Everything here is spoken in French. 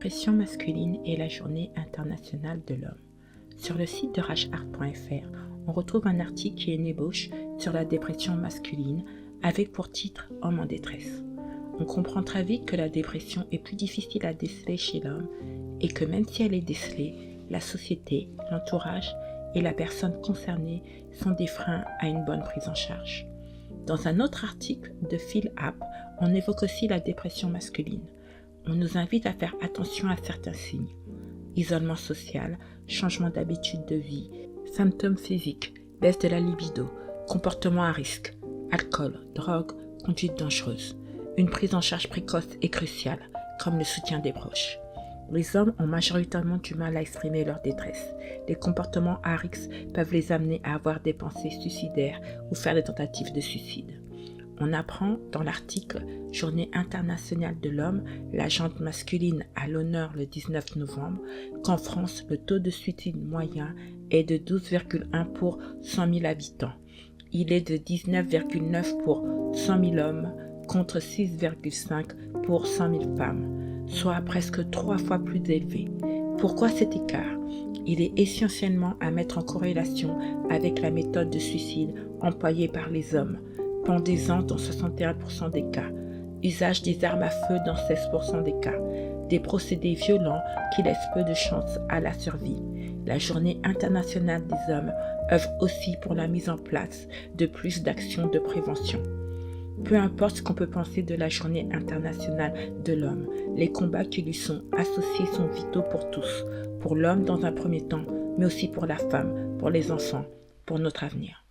Pression masculine et la journée internationale de l'homme. Sur le site de rageart.fr, on retrouve un article qui est une ébauche sur la dépression masculine avec pour titre « Homme en détresse ». On comprend très vite que la dépression est plus difficile à déceler chez l'homme et que même si elle est décelée, la société, l'entourage et la personne concernée sont des freins à une bonne prise en charge. Dans un autre article de Phil App, on évoque aussi la dépression masculine. On nous invite à faire attention à certains signes. Isolement social, changement d'habitude de vie, symptômes physiques, baisse de la libido, comportement à risque, alcool, drogue, conduite dangereuse. Une prise en charge précoce est cruciale, comme le soutien des proches. Les hommes ont majoritairement du mal à exprimer leur détresse. Les comportements à risque peuvent les amener à avoir des pensées suicidaires ou faire des tentatives de suicide. On apprend dans l'article « Journée internationale de l'homme, la jante masculine à l'honneur le 19 novembre » qu'en France, le taux de suicide moyen est de 12,1 pour 100 000 habitants. Il est de 19,9 pour 100 000 hommes contre 6,5 pour 100 000 femmes, soit presque 3 fois plus élevé. Pourquoi cet écart ? Il est essentiellement à mettre en corrélation avec la méthode de suicide employée par les hommes. Pendaison dans 61% des cas, usage des armes à feu dans 16% des cas, des procédés violents qui laissent peu de chance à la survie. La Journée internationale des hommes œuvre aussi pour la mise en place de plus d'actions de prévention. Peu importe ce qu'on peut penser de la Journée internationale de l'homme, les combats qui lui sont associés sont vitaux pour tous, pour l'homme dans un premier temps, mais aussi pour la femme, pour les enfants, pour notre avenir.